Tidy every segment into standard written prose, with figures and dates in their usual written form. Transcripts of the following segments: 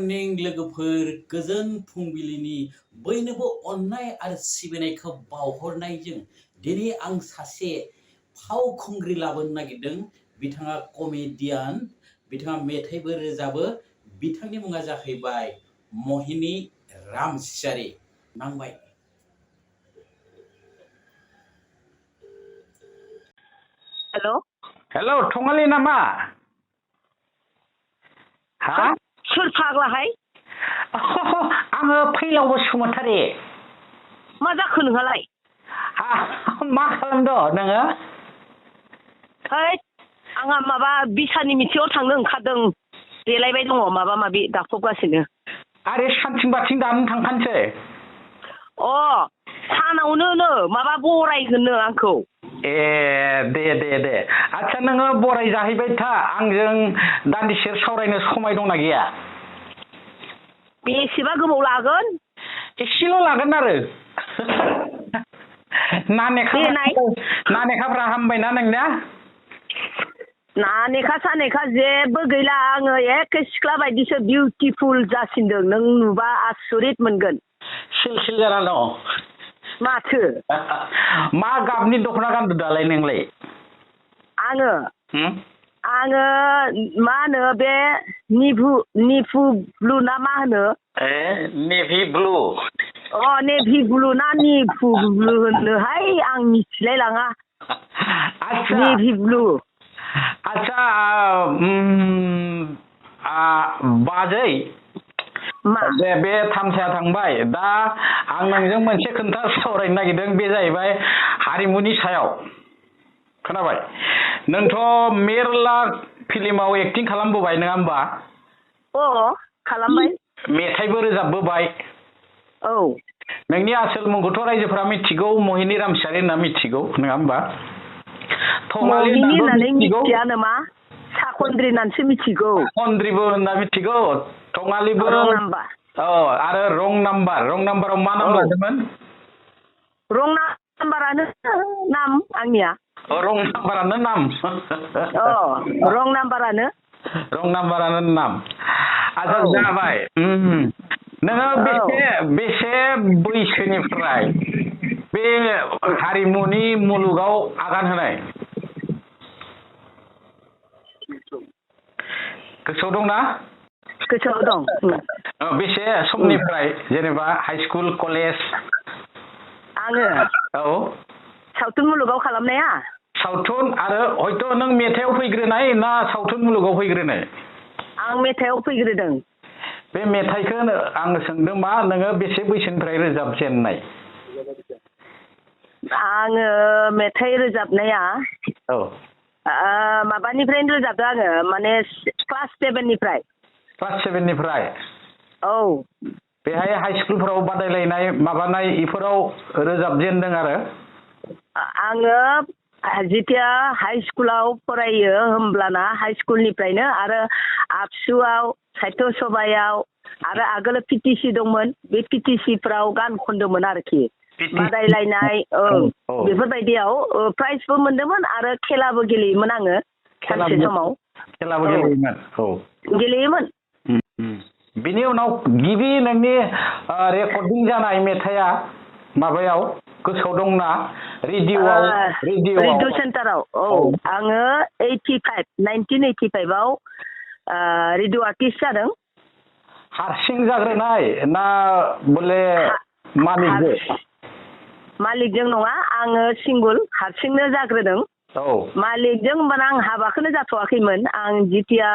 Morning लोगोफोर गोजोन फुंबिलिनि बयनोबो अननाय आरो सिबिनायखौ बावहरनायजों दिनै आं सासे फावखुंग्रि लाबोनो नागिरदों। बिथाङा कमेडियान, बिथाङा मेथाइबो रोजाबो। बिथांनि मुङा जाहैबाय महिनी रामसियारि। नांबाय। हेल' थंगालि नामा? हा? सोर फाग्लाहाय? आङो फैलाव बसुमतारी। मा जाखो नोंहालाय? मा खालामदों नोङो? हैद आंहा माबा बिसानि मिथिङाव थांनो ओंखारदों। देलायबाय दङ माबा माबि दाखबगासिनो। आरे सानथिं बाथिं दानो थांफानोसै। सानावनो माबा बरायगोननो आंखौ। ए दे आच्छा नोङो बराय जाहैबाय था, आंजों दान्दिसे सावरायनो समाय दंना गैया? बेसेबा गोबाव लागोन? एसेल' लागोन आरो। नानेखाफ्रा हामबायना नोंना? नानेखा सानेखा जेबो गैला, आङो एखे सिख्ला बायदिसो बिउटिफुल जासिनदों। नों नुबा आसरित मोनगोन। सिल जाना दं। माथो? मा गाबनि दख'ना गानदों दालाय नोंलाय? आङो मा होनो बे निभु ब्लु ना मा होनो? Navy blue. नेभि ब्लु ना निभु ब्लु होनोहाय, आं मिथिलाय लाङा। Navy blue. आच्छा बाजै, बे थामसाया थांबाय। दा आं नोंजों मोनसे खोथा सावरायनो नागिरदों, बे जाहैबाय हारिमुनि सायाव। खोनाबाय? नोंथ' मेरला फिल्माव एक्टिं खालामबोबाय नङा होमबा? खालामबाय। मेथाइबो रोजाबबोबाय। औ। नोंनि आसोल मुंखौथ' रायजोफोरा मिथिगौ, महिनी रामसियारि होनना मिथिगौ नङा होमबा? महिनी होननानै मिथिया नामा? साखन्द्रि होननानैसो मिथिगौ। साखन्द्रिबो होनना मिथिगौ, थंगालिबो। आरो रं नाम्बाराव मा नाम लादोंमोन? रं नाम्बारानो नाम आंनिया। रं नाम्बारानो नाम। रं नाम्बारानो। रं नाम्बारानो नाम। आच्छा जाबाय। नोङो बेसे बैसोनिफ्राय बे हारिमुनि मुलुगाव आगान होनाय? गोसोआव दंना? गोसोआव दं। बेसे समनिफ्राय, जेनेबा हाइ स्कुल, कलेज? आङो? औ। सावथुन मुलुगाव खालामनाया? सावथुन आरो हयथ' नों मेथाइआव फैग्रोनाय ना सावथुन मुलुगाव फैग्रोनाय? आं मेथाइआव फैग्रोदों। बे मेथाइखौ आं सोंदों मा नोङो बेसे बैसोनिफ्राय रोजाबजेननाय? आङो मेथाइ रोजाबनाया माबानिफ्रायनो रोजाबदों आङो, माने क्लास 7निफ्राय। क्लास 7निफ्राय? औ। बेहाय हाइ स्कुलफोराव बादायलायनाय माबानाय इफोराव रोजाबजेनदों आरो? आङो जेथिया हाइ स्कुलाव फरायो होमब्लाना हाइ स्कुलनिफ्रायनो, आरो आबसुआव, साहित्य सभायाव, आरो आगोल पिटिसि दंमोन, बे पिटिसिफ्राव गान खनदोंमोन आरोखि। बादायलायनाय बेफोरबायदियाव प्राइजबो मोनदोंमोन, आरो खेलाबो गेलेयोमोन आङो सानसे समाव। खेलाबो गेलेयोमोन? गेलेयोमोन। बिनि उनाव गिबि नोंनि रेकर्डिं जानाय मेथाइआ माबायाव गोसोआव दंना? रेडिअ सेन्टाराव। आङो 1985आव रेडिअ आर्टिस्ट जादों। हारसिं जाग्रोनाय ना बले मालिकजों? मालिकजों नङा, आङो सिंगोल, हारसिंनो जाग्रोदों। मालिकजों होनबाना आं हाबाखौनो जाथ'वाखैमोन। आं जिथिया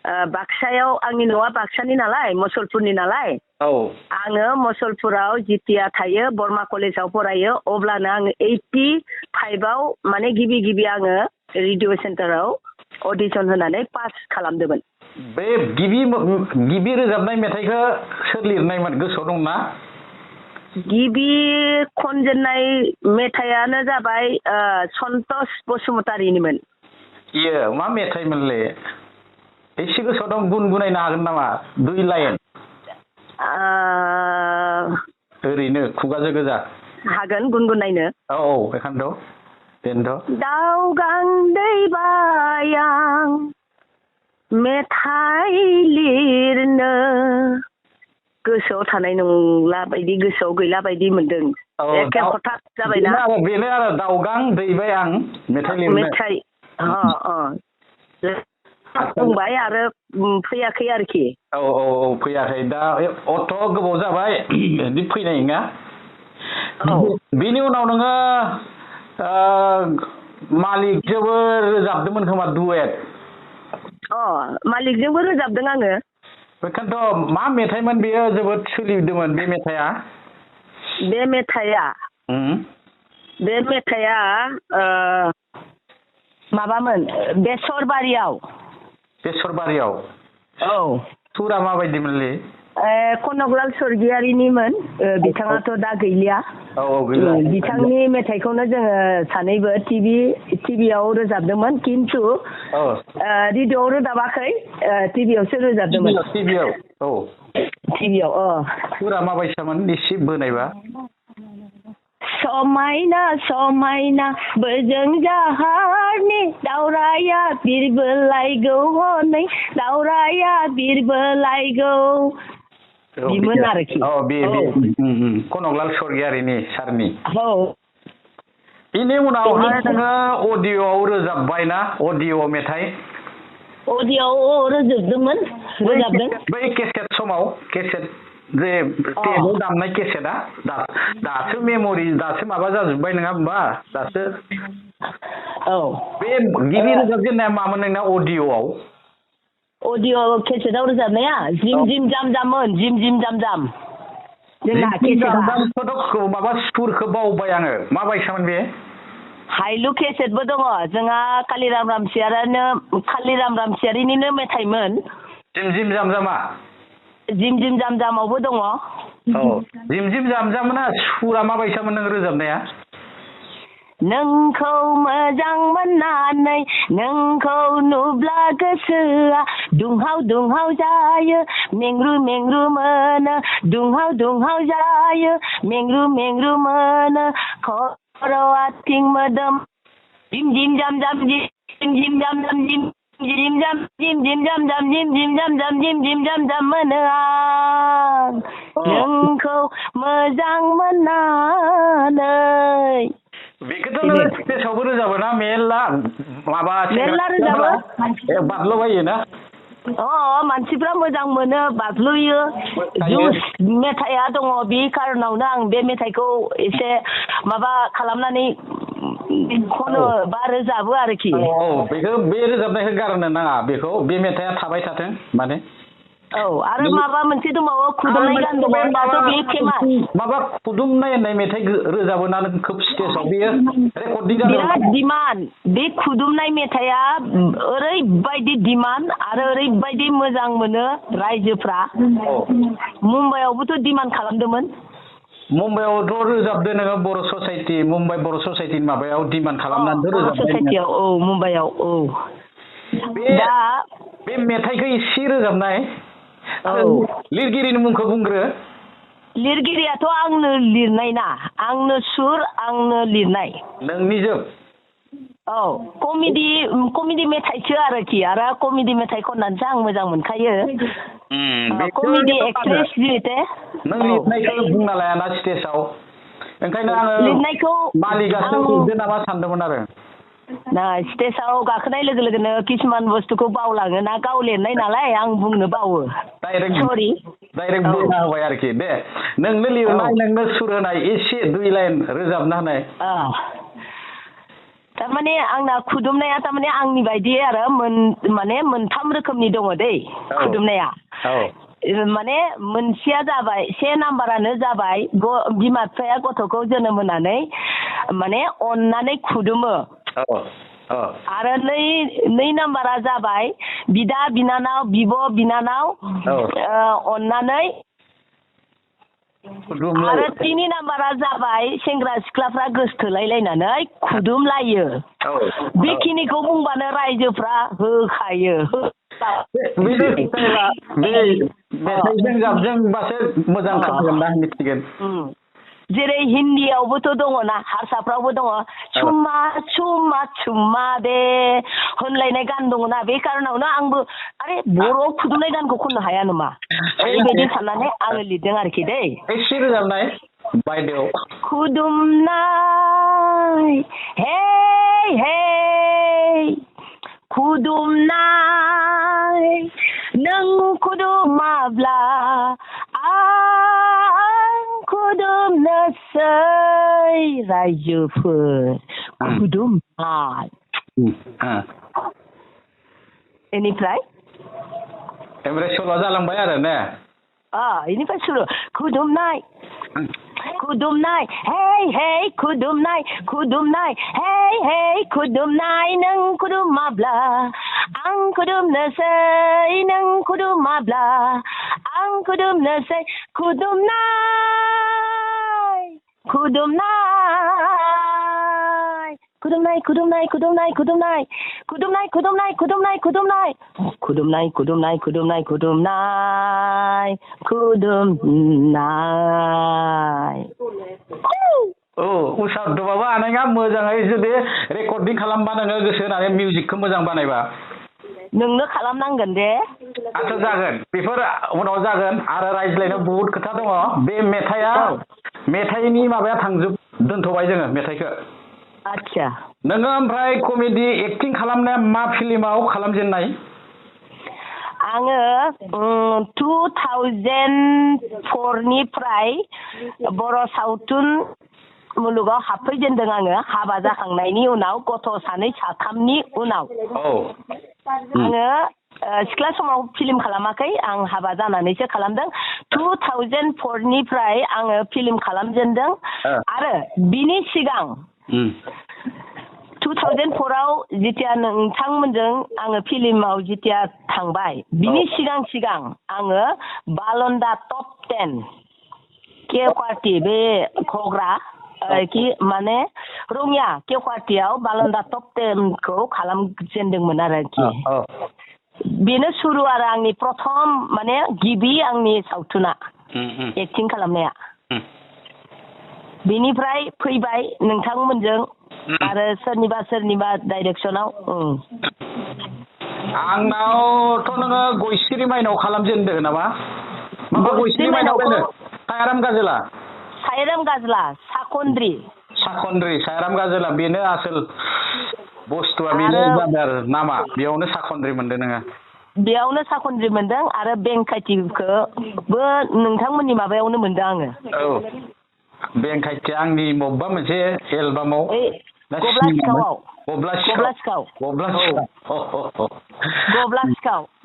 बाक्सायाव, आंनि न'आ बाक्सानि नालाय, मुसलपुरनि नालाय, आङो मुसलपुराव जिथिया थायो, बर्मा कलेजाव फरायो, अब्लानो आङो 85आव माने गिबि आङो रेडिअ सेन्टाराव अडिसन होनानै पास खालामदोंमोन। बे गिबि रोजाबनाय मेथाइखौ सोर लिरनायमोन, गोसोआव दंना? गिबि खनजेननाय मेथाइयानो जाबाय सन्तोष बसुमतारीनिमोन। मा मेथाइमोनलै? एसे गोसोआव दं, गुनगुनायनो हागोन नामा 2 लाइन? ओरैनो खुगाजों गोजा। हागोन गुनगुनायनो। बेनोथ'। दाउ गांदै बायां मेथाइ लिरनो गोसोआव थानाय नंला बायदि गोसोआव गैला बायदि मोनदों एखे हथात जाबायना बेनो आरो दावगां दैबाय आं मेथाइ लिरनो मेथाइ बुंबाय आरो फैयाखै आरोखि औ फैयाखै दा अथ' गोबाव जाबाय बिदि फैनाय नङा बिनि उनाव नोङो मालिकजोंबो रोजाबदोंमोन खोमा दुएट मालिकजोंबो रोजाबदों आङो बेखायनोथ' मा मेथाइमोन बेयो जोबोद सोलिदोंमोन बे मेथाइआ बे मेथाइआ माबामोन बेसरबारियाव औ सुरा माबायदिमोनलै कनकलाल स्वर्गियारिनिमोन बिथाङाथ' दा गैलिया बिथांनि मेथाइखौनो जोङो सानैबो टिभियाव रोजाबदोंमोन खिन्थु रेडिअ'आव रोजाबाखै टिभियावसो रोजाबदोंमोन टिभियाव सुरा माबायसामोन एसे बोनायबा समायना समायना बोजों जाहारनि दावराया बिरबोलायगौ हनै दावराया बिरबोलायगौ बिमोन आरोखि कनकलाल स्वर्गियारिनि सारनि बेनि उनावहाय नोङो अडिअ'आव रोजाबबाय ना अडिअ' मेथाइ अडिअ'आव रोजाबदों बै केसेट समाव केसेट जे टेपआव दामनाय केसेटआ दासो मेम'रि दासो माबा जाजोब्बाय नङा होमबा दासो बे गिबि रोजाबजेननाया मामोन नोंना अडिअ' केसेटआव रोजाबनाया जिम जिम जाम जाममोन जिम जिम जाम जाम जोंना केसेटआ माबा सुरखौ बावबाय आङो माबायसामोन बे हाइलु केसेटबो दङ जोंहा कालिराम रामसियारिनिनो मेथाइमोन जिम जिम जाम जामा जिम जिम जाम जामावबो दङ जिम जिम जाम जामना सुरा माबायसामोन नों रोजाबनाया नोंखौ मोजां मोननानै नोंखौ नुब्ला गोसोआ दुंहाव दुंहाव जायो मेंग्रु मेंग्रु मोनो दुंहाव दुंहाव जायो मेंग्रु मेंग्रु मोनो खर' आथिं मोदोम जिम जिम जाम जाम जिम जिम जाम जाम जिम जिम जाम जिम जिम जाम जाम जिम जिम जाम जाम जिम जिम जाम जाम मोनो आं नोंखौ मोजां मोननानै बेखौथ' नोङो स्टेजआवबो रोजाबो ना मेरला रोजाबो बादल'बायो ना मानसिफ्रा मोजां मोनो बाज्ल'यो जुस मेथाइआ दङ बे कारनावनो आं बे मेथाइखौ एसे माबा खालामनानै खनो बा रोजाबो आरोखि बेखौ बे रोजाबनायखौ गारनो नाङा बेखौ बे मेथाइआ थाबाय थाथों माने आरो माबा मोनसे दंबावो खुदुमनाय गान दङ दाथ' बे फेमास माबा खुदुमनाय होननाय मेथाइ रोजाबो ना नों खोब स्टेजआव बेयो रेकर्डिं जादों बिराद डिमान्ड बे खुदुमनाय मेथाइआ ओरैबायदि डिमान्ड आरो ओरैबायदि मोजां मोनो रायजोफ्रा मुम्बाइआवबोथ' डिमान्ड खालामदोंमोन मुम्बाइआवथ' रोजाबदो नोङो बर' ससाइटि मुम्बाइ बर' ससाइटिनि माबायाव डिमान्ड खालामनानै रोजाबदो ससाइटियाव मुम्बाइआव दा बे मेथाइखौ एसे रोजाबनाय लिरगिरिनि मुंखौ बुंग्रो लिरगिरियाथ' आंनो लिरनाय ना आंनो सुर आंनो लिरनाय नोंनिजों कमेडि मेथाइसो आरोखि आरो कमेडि मेथाइ खननानैसो आं मोजां मोनखायो कमेडि एक्ट्रेस जिहेते नों लिरनायखौ बुंना लायाना स्टेजआव ओंखायनो आङो लिरनायखौ मालिकआसो लिरदो नामा सानदोंमोन आरो स्टेजआव गाखोनाय लोगो लोगोनो किसुमान बुस्थुखौ बावलाङो ना गाव लिरनाय नालाय आं बुंनो बावो सरि डाइरेक्ट बुंना होबाय आरोखि दे नोंनो लिरनाय नोंनो सुर होनाय एसे 2 लाइन रोजाबना होनाय थारमाने आंना खुदुमनाया थारमाने आंनि बायदि आरो माने मोनथाम रोखोमनि दङ दै खुदुमनाया माने मोनसेया जाबाय से नाम्बारानो जाबाय बिमा बिफाया गथ'खौ जोनोम होनानै माने अननानै खुदुमो आरो नै नाम्बारा जाबाय बिदा बिनानाव बिब' बिनानाव अननानै आरो 3 नाम्बारा जाबाय सेंग्रा सिख्लाफ्रा गोसथोलायलायनानै खुदुमलायो बेखिनिखौ बुंबानो रायजोफ्रा होखायो मेथाइजों जाबजोंबासो मोजां खालामगोन ना मिथिगोन जेरै हिन्दीयावबोथ' दङना हारसाफ्रावबो दङ चुम्मा चुम्मा चुम्मा दे होनलायनाय गान दङना बे कारनावनो आंबो आरे बर'आव खुदुमनाय गानखौ खननो हाया नामा ओरैबायदि साननानै आङो लिरदों आरोखि दै एसे रोजाबनाय बायदेव खुदुमनाय हे हे खुदुमनाय नों खुदुमाब्ला आं खुदुमनोसै रायजोफोर खुदुमनाय बेनिफ्राय सल' जालांबाय आरो ने बेनिफ्राय सल' खुदुमनाय खुदुमनाय हे हे खुदुमनाय खुदुमनाय हे हे खुदुमनाय नों खुदुमाब्ला आं खुदुमनोसै नों खुदुमाब्ला आं खुदुमनोसै खुदुमनाय खुदुमनाय खुदुमनाय खुदुमनाय खुदुमनाय खुदुमनाय खुदुमनाय खुदुमनाय खुदुमनाय खुदुमनाय खुदुमनाय खुदुमनाय खुदुमनाय खुदुमनाय खुदुमनाय उषा दबाबो हानायङा मोजाङै जुदि रेकर्डिं खालामबा नोङो गोसो होनानै मिउजिकखौ मोजां बानायबा नोंनो खालामनांगोन दे आच्छा जागोन बेफोर उनाव जागोन आरो रायज्लायनो बहुद खोथा दङ बे मेथाइनि माबाया दोनथ'बाय जोङो मेथाइखौ आच्छा नोङो ओमफ्राय कमेडि एक्टिं खालामनाया मा फिल्माव खालामजेननाय आङो 2004 निफ्राय बर' सावथुन मुलुगाव हाबफैजेनदों आङो हाबा जाखांनायनि उनाव गथ' सानै साथामनि उनाव आङो सिख्ला समाव फिल्म खालामाखै आं हाबा जानानैसो खालामदों 2004 निफ्राय आङो फिल्म खालामजेनदों आरो बिनि सिगां 2004 आव जितिया नोंथांमोनजों आङो फिल्माव जितिया थांबाय बिनि सिगां आङो बालन्दा टप 10 केवाटी बे घग्रा कि माने रङिया केवाटीयाव बालन्दा टप 10 खौ खालामजेनदोंमोन आरोखि बेनो सुरु आरो आंनि प्रथम माने गिबि आंनि सावथुना एक्टिं खालामनाया बेनिफ्राय फैबाय नोंथांमोनजों आरो सोरनिबा डाइरेक्सनाव आंनावथ' नोङो गयसिरि माइनाव खालामजेनदों नामा गयसिरि माइनाव सायाराम गाजोला साखन्द्रि सायाराम गाजोला बेनो आसोल बुस्थुआ बेनो जादों आरो नामा बेयावनो साखन्द्रि मोनदों नोङो बेयावनो साखन्द्रि मोनदों आरो बेंखाइटिखौबो नोंथांमोननि माबायावनो मोनदों आङो बेंखाइटिया आंनि बबेबा मोनसे एलबामाव गब्लासिखाव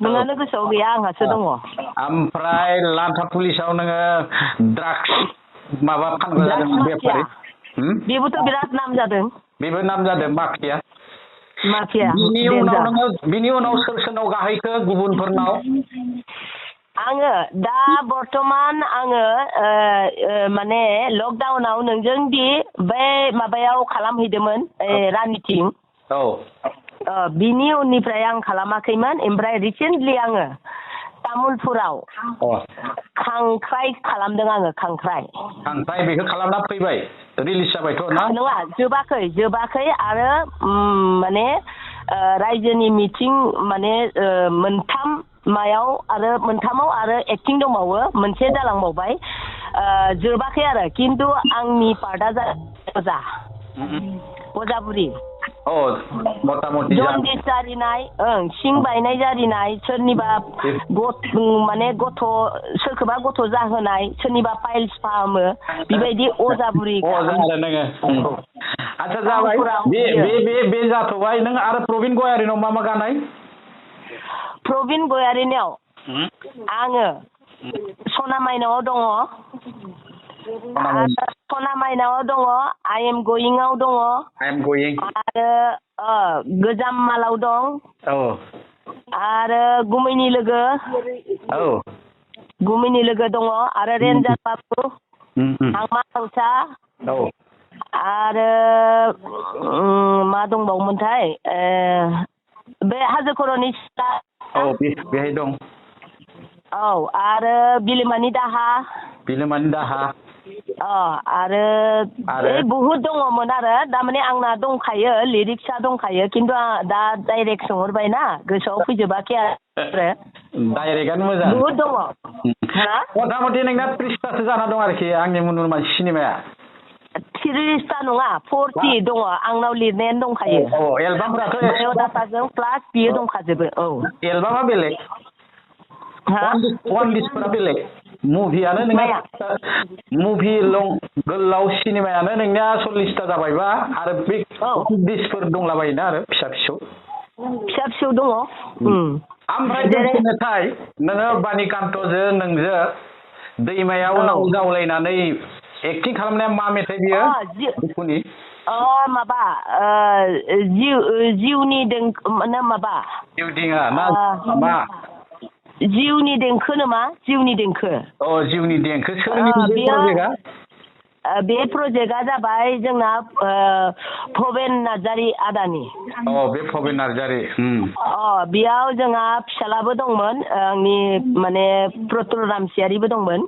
नोंहानो गोसोआव गैया आंहासो दङ ओमफ्राय लान्था पुलिसाव नोङो ड्राग्स माबा फानग्रा जादों बेफारि बेबोथ' बिराद नाम जादों बेबो नाम जादों माफिया बिनि उनाव सोरनाव गाहैखो गुबुनफोरनाव आङो दा बर्तमान आङो माने लकडाउनाव नोंजों दि बे माबायाव खालामहैदोंमोन रानिथिं बिनि उननिफ्राय आं खालामाखैमोन ओमफ्राय रिसेन्टलि आङो तामुलपुराव खांख्राइ खालामदों आङो खांख्राइ बेखौ खालामना फैबाय रिलिज जाबायथ' ना नङा जोबाखै आरो माने रायजोनि मिटिं माने मोनथामाव आरो एक्टिं दंबावो मोनसे जालांबावबाय जोबाखै आरो खिन्थु आंनि पार्टआ अजाबुरि जन्दिस जारिनाय सिं बायनाय जारिनाय सोरनिबा सोरखौबा गथ' जाहोनाय सोरनिबा पाइल्स फाहामो बेबायदि अजाबुरि आच्छा जाबाय बे जाथ'बाय नों आरो प्रबिन गयारिनाव मा गानाय प्रबिन गयारिनाव आङो सना माइनावआव दङ सना माइनावआव दङ आइ एम गयिंआव दङ आरो गोजाम मालाव दं आरो गुमैनि लोगो दङ आरो रेन्जार बाबु आंमा हांसा आरो मा दंबावोमोनथाय बे हाजो खर'नि सिख्ला बेहाय दं आरो बिलोमानि दाहा आरो बहुद दङमोन आरो दामाने आंना दंखायो लिरिक्सआ दंखायो खिन्थु दा डाइरेक्ट सोंहरबायना गोसोआव फैजोबाखै आरो डाइरेक्टआनो मोजां बहुद दङ मथा मथि नोंना 30थासो जाना दं आरोखि आंनि मुनुरमान सिनेमाया 30ता नङा 40 दङ आंनाव लिरनायानो दंखायो एलबामफोराथ' बाय'डाटाजों प्लास बियो दंखाजोबो एलबामा बेलेग वान डिस्कफोरा बेलेग मुभियानो नोंना मुभि गोलाव सिनेमायानो नोंनिया 40ता जाबायबा आरो बे डिस्कफोर दंलाबायोना आरो फिसा फिसौ दङ ओमफ्राय मेथाइ नोङो बानिकान्तजों नोंजों दैमायाव नाव जावलायनानै एक्टिं खालामनाया मा मेथाइ बियो दुखुनि माबा जिउनि देंखो माबा जिउदिङा ना मा जिउनि देंखो नामा जिउनि देंखो जिउनि देंखो सोरनि प्रजेक्टआ बे प्रजेक्टआ जाबाय जोंना भबेन नार्जारि आदानि बे भबेन नार्जारि बेयाव जोंहा फिसालाबो दंमोन आंनि माने प्रतुल रामसियारिबो दंमोन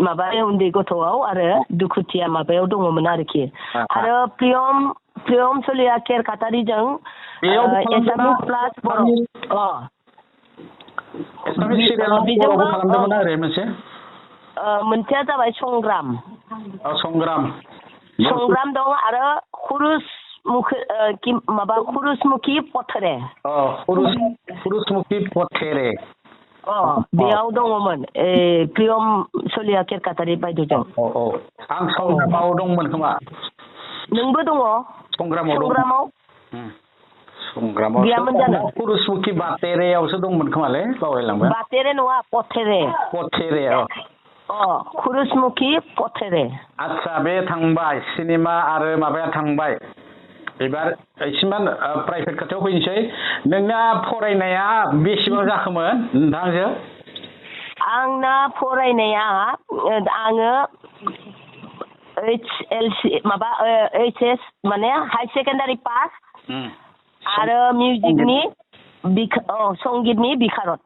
माबा उन्दै गथ'आव आरो दुखुथिया माबायाव दङमोन आरोखि आरो प्रियम सलिया केर काटारिजों एसामिस प्लास बर' बेजोंबो खालामदोंमोन आरो मोनसेया जाबाय संग्राम दं आरो खुरुसमुखि पथरे बेयाव दङमोन प्रियम सलिया केर काटारि बायद'जों आं संग्रामाव दंमोन खोमा नोंबो दङ संग्रामाव गैयामोन जानो खुरुसमुखि बातेरेयावसो दंमोन खोमालै बावलायलांबाय बातेरे नङा पथेरे खुरुसमुखि पथेरे आदसा बे थांबाय सिनेमा आरो माबाया थांबाय एबार एसेमान प्राइभेट खोथायाव फैनोसै नोंना फरायनाया बेसेबां जाखोमोन नोंथांजो आंना फरायनाया आङो HS माने हाई सेकेन्डारि पास आरो मिउजिकनि संगितनि बिखारत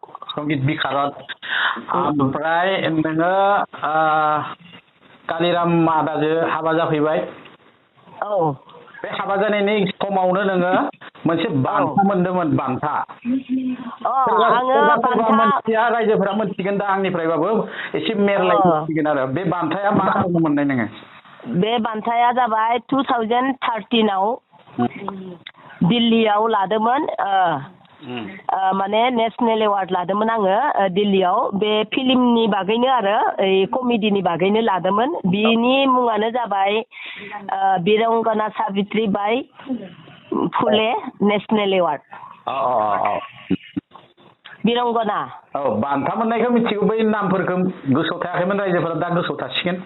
ओमफ्राय नोङो कालिराम आदाजों हाबा जाफैबाय बे हाबा जानायनि समावनो नोङो मोनसे बान्था मोनदोंमोन बान्था मोनथिया रायजोफोरा मोनथिगोन दा आंनिफ्रायबाबो एसे मेरलाय मोनथिगोन आरो बे बान्थाया मा खालामनो मोननाय नोङो बे बान्थाया जाबाय 2013आव दिल्लीयाव लादोंमोन माने नेसनेल एवार्ड लादोंमोन आङो दिल्लीयाव बे फिल्मनि बागैनो आरो कमेडिनि बागैनो लादोंमोन बिनि मुङानो जाबाय बिरंगना सावित्री बाई फुले नेसनेल एवार्ड बिरंगना बान्था मोननायखौ मिथिगौ बै नामफोरखौ गोसोआव थायाखैमोन रायजोफोरा दा गोसोआव थासिगोन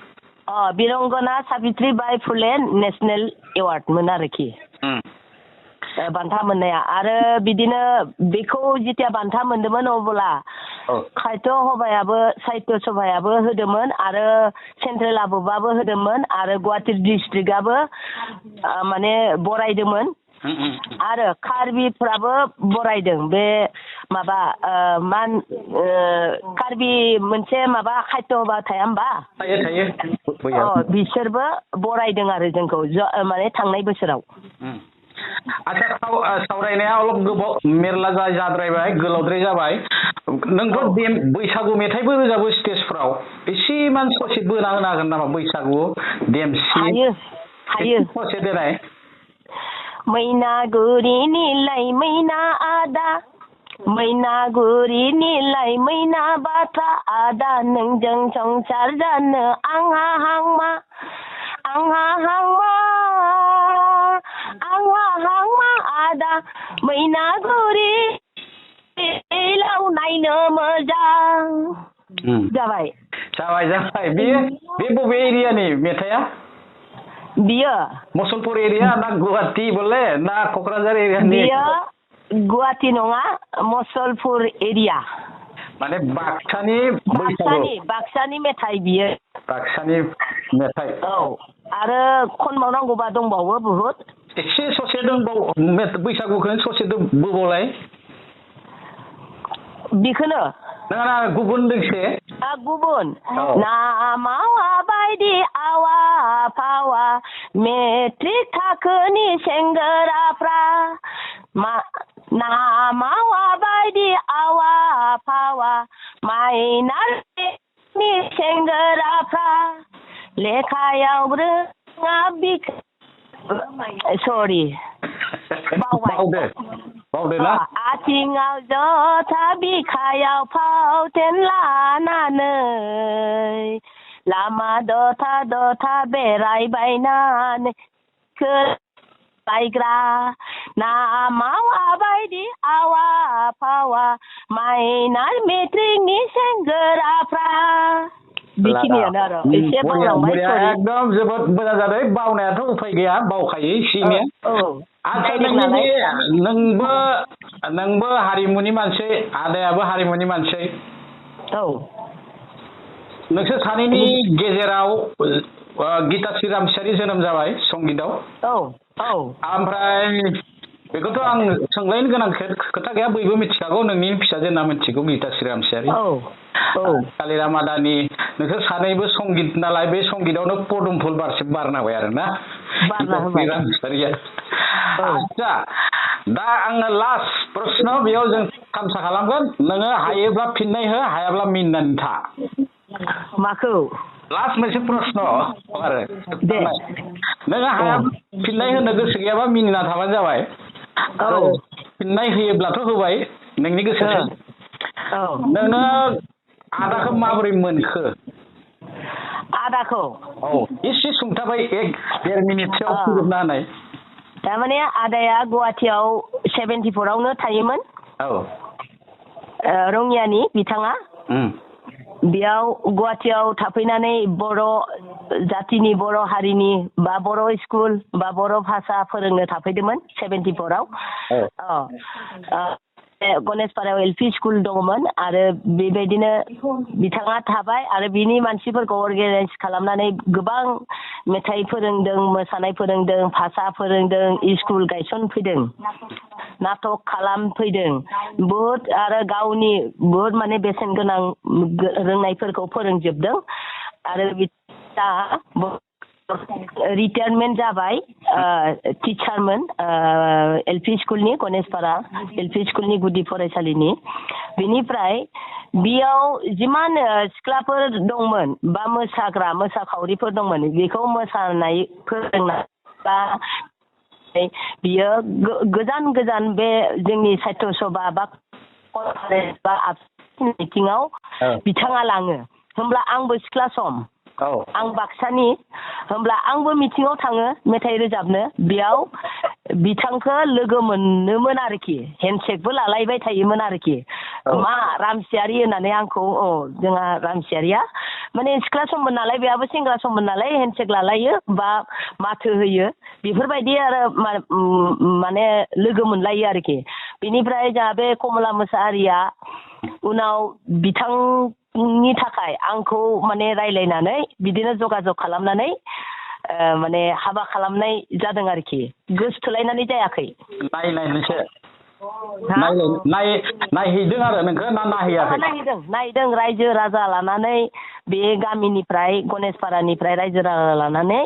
बिरंगना सावित्री बाई फुले नेसनेल एवार्डमोन आरोखि बान्था मोननाया आरो बिदिनो बेखौ जेथिया बान्था मोनदोंमोन अब्ला साहित्य सभायाबो होदोंमोन आरो सेन्ट्रेल आबुबाबो होदोंमोन आरो गुवाहाटि डिस्ट्रिक्टआबो माने बरायदोंमोन आरो कार्बिफ्राबो बरायदों बे माबा कार्बि मोनसे माबा साहित्य सभा थाया होमबा बिसोरबो बरायदों आरो जोंखौ माने थांनाय बोसोराव आच्छा सावरायनाया अलप गोबाव मेरला जाद्रायबाय गोलावद्राय जाबाय नोंथ' बैसागु मेथाइबो रोजाबो स्टेजफ्राव एसेमान ससे बोना होनो हागोन नामा बैसागु देमसि हायो ससे देनाय मैनागुरिनिलाय मैना आदा मैनागुरिनिलाय मैना बाथा आदा नोंजों संसार जानो आंहा हांमा आदा मैनागुरि नायनो मोजां जाबाय बे बबे एरियानि मेथाइआ बियो मुसलपुर एरिया ना गुवाहाटी बोले ना क'क्राझार एरियानि बियो गुवाहाटी नङा मुसलपुर एरिया माने बाक्सानि मेथाइ बियो बाक्सानि मेथाइ आरो खनबावनांगौबा दंबावो बुहुद एसे ससे दंबावो बैसागुखौनो ससे बोबावलाय बेखौनो नङा गुबुन दोंसे गुबुन नामावा बायदि आवा फावा मेट्रिक थाखोनि सेंग्राफ्रा नामावा बायदि आवा फावा माइनारनि सेंग्राफ्रा लेखायाव रोङा सरि बावबाय आथिङाव जथा बिखायाव फावथेन लानानै लामा दथा दथा बेरायबायनानै बायग्रा नामावा बायदि आवा फावा माइनार मेट्रिकनि सेंग्राफ्रा बेखिनियानो आरो एसे बावलांबाय एकदम जोबोद मोजां जादों बावनायाथ' उफाय गैया बावखायो सिने नोंबो हारिमुनि मानसि आदायाबो हारिमुनि मानसि नोंसोर सानैनि गेजेराव गीताश्री रामसियारि जोनोम जाबाय संगीतआव ओमफ्राय बेखौथ' आं सोंलायनो गोनां खोथा गैया बयबो मिथिखागौ नोंनि फिसाजो होनना मिथिगौ गीताश्री रामसियारि कालिराम आदानि नोंसोर सानैबो संगीत नालाय बे संगीतआवनो पदुम फुल बारनांबाय आरो ना गीताश्री रामसियारिया आच्छा दा आङो लास्ट प्रश्न बेयाव जों थामसा खालामगोन नोङो हायोब्ला फिननाय हो हायाब्ला मिनिनानै था माखौ लास्ट मोनसे प्रश्न आरो नोङो हाया फिननाय होनो गोसो गैयाबा मिनिना थाबानो जाबाय फिननाय होयोब्लाथ' होबाय नोंनि गोसोसो नोङो आदाखौ माबोरै मोनखो आदाखौ एसे सुंथाबाय 1-1.5 मिनिटसोआव फोजोबना होनाय थारमाने आदाया गुवाहाटियाव 74आवनो थायोमोन रङियानि बिथाङा बेयाव गुवाहाटियाव थाफैनानै बर' जातिनि बर' हारिनि बा बर' स्कुल बा बर' भाषा फोरोंनो थाफैदोंमोन 74आव गणेशपारायाव एलपि स्कुल दङमोन आरो बेबायदिनो बिथाङा थाबाय आरो बिनि मानसिफोरखौ अर्गानाइज खालामनानै गोबां मेथाइ फोरोंदों मोसानाय फोरोंदों भाषा फोरोंदों स्कुल गायसनफैदों नाटक खालामफैदों बहुद आरो गावनि बहुद माने बेसेन गोनां रोंनायफोरखौ फोरोंजोबदों आरो बिथाङा रिटायारमेन्ट जाबाय टिचारमोन एलपि स्कुलनि गणेशपारा एलपि स्कुलनि गुदि फरायसालिनि बेनिफ्राय बेयाव जिमान सिख्लाफोर दंमोन बा मोसाखावरिफोर दंमोन बेखौ मोसानाय फोरोंनाय बा बियो गोजान गोजान बे जोंनि साहित्य सभा बा कनफारेन्स बा मिटिङाव बिथाङा लाङो होमब्ला आंबो सिख्ला सम आं बाक्सानि होमब्ला आंबो मिटिङाव थाङो मेथाइ रोजाबनो बेयाव बिथांखौ लोगो मोनोमोन आरोखि हेन्डसेकबो लालायबाय थायोमोन आरोखि मा रामसियारि होननानै आंखौ जोंहा रामसियारिया माने सिख्ला सममोन नालाय बेहाबो सेंग्रा सममोन नालाय हेन्डसेक लालायो बा माथो होयो बेफोरबायदि आरो माने लोगो मोनलायो आरोखि बेनिफ्राय जोंहा बे कमला मोसाहारिया उनाव बिथांनि थाखाय आंखौ माने रायलायनानै बिदिनो जगाजग खालामनानै माने हाबा खालामनाय जादों आरोखि गोसथोलायनानै जायाखै नायहैदों आरो नोंखौ ना नायहैयाखै नायदों रायजो राजा लानानै बे गामिनिफ्राय गणेशपारानिफ्राय रायजो राजा लानानै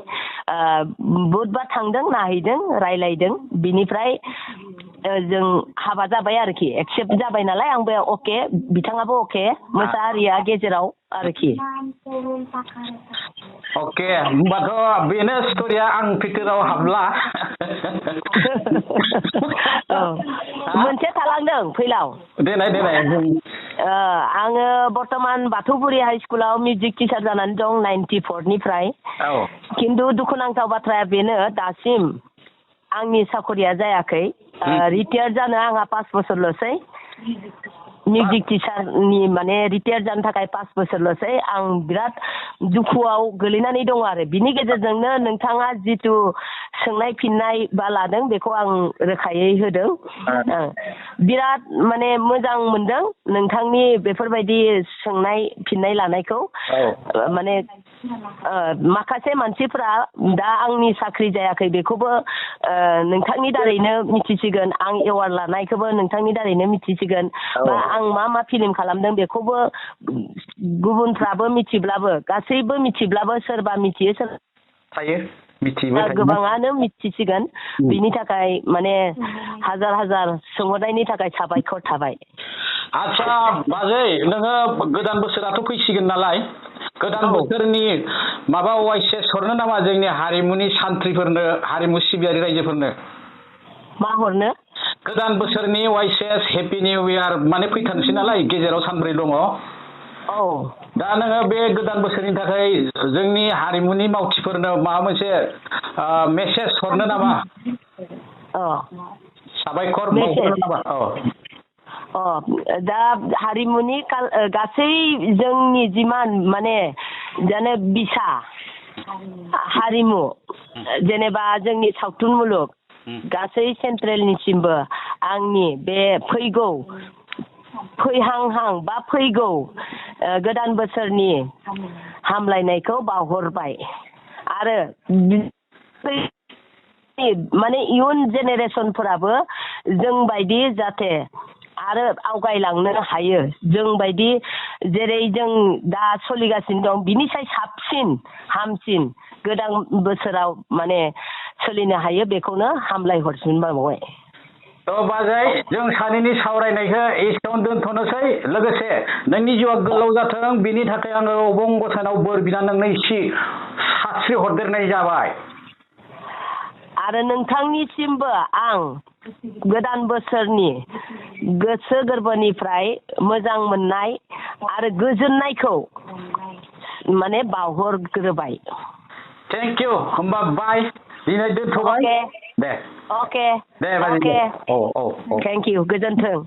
बुधबार थांदों नायहैदों रायलायदों बिनिफ्राय जों हाबा जाबाय आरोखि एक्सेप्ट जाबाय नालाय आंबो अके बिथाङाबो अके मोसाहारिया गेजेराव आरोखि अके होमबाथ' बेनो स्ट'रिया आं भितोराव हाबला मोनसे थालांदों फैलाव देनाय आङो बर्तमान बाथौगुरि हाइ स्कुलाव मिउजिक टिचार जानानै दं 94निफ्राय खिन्थु दुखुनांथाव बाथ्राया बेनो दासिम आंनि साखरिया जायाखै रिटायार जानो आंहा 5 बोसोरल'सै मिउजिक टिचारनि माने रिटायार जानो थाखाय 5 बोसोरल'सै आं बिराद दुखुआव गोलैनानै दङ आरो बिनि गेजेरजोंनो नोंथाङा जितु सोंनाय फिननाय बा लादों बेखौ आं रोखायै होदों बिराद माने मोजां मोनदों नोंथांनि बेफोरबायदि सोंनाय फिननाय लानायखौ माने माखासे मानसिफ्रा दा आंनि साख्रि जायाखै बेखौबो नोंथांनि दारैनो मिथिसिगोन आं एवार्ड लानायखौबो नोंथांनि दारैनो मिथिसिगोन बा आं मा मा फिल्म खालामदों बेखौबो गुबुनफ्राबो मिथिब्लाबो गासैबो मिथिब्लाबो सोरबा मिथियो सोरबा थायो मिथियो गोबाङानो मिथिसिगोन बिनि थाखाय माने हाजार हाजार सोंहरनायनि थाखाय साबायखर थाबाय। आच्छा बाजै नोङो गोदान बोसोराथ' फैसिगोन नालाय गोदान बोसोरनि माबा वाइसेस हरनो नामा जोंनि हारिमुनि सान्थ्रिफोरनो हारिमु सिबियारि रायजोफोरनो? मा हरनो? गोदान बोसोरनि वाइसेस हेपि निउ इयार माने फैथारनोसै नालाय गेजेराव सानब्रै दङ। औ दा नोङो बे गोदान बोसोरनि थाखाय जोंनि हारिमुनि मावथिफोरनो माबा मोनसे मेसेज हरनो नामा? साबायखर बावहरनो नामा? दा हारिमुनि गासै जोंनि जिमान माने जाने बिसा हारिमु जेनेबा जोंनि सावथुन मुलुग गासै सेन्ट्रेलनिसिमबो आंनि बे फैहांहां बा फैगौ गोदान बोसोरनि हामलायनायखौ बावहरबाय आरो माने इयुन जेनेरेसनफोराबो जोंबायदि जाहाथे आरो आवगायलांनो हायो जोंबायदि जेरै जों दा सोलिगासिनो दं बिनिसाय साबसिन हामसिन गोदान बोसोराव माने सोलिनो हायो बेखौनो हामलाय हरफिनबावबाय। बाजै जों सानैनि सावरायनायखौ एसेयावनो दोनथ'नोसै लोगोसे नोंनि जिउआ गोलाव जाथों बिनि थाखाय आङो अबं गसाइनाव बोर बिना नोंनो इसे सास्रि हरदेरनाय जाबाय। आरो नोंथांनिसिमबो आं गोदान बोसोरनि गोसो गोरबोनिफ्राय मोजां मोननाय आरो गोजोननायखौ माने बावहरग्रोबाय। थेंक इउ होमबा बाय दिनै दोनथ'बाय दे। अके दे बाजै। औ थेंक इउ गोजोन्थों।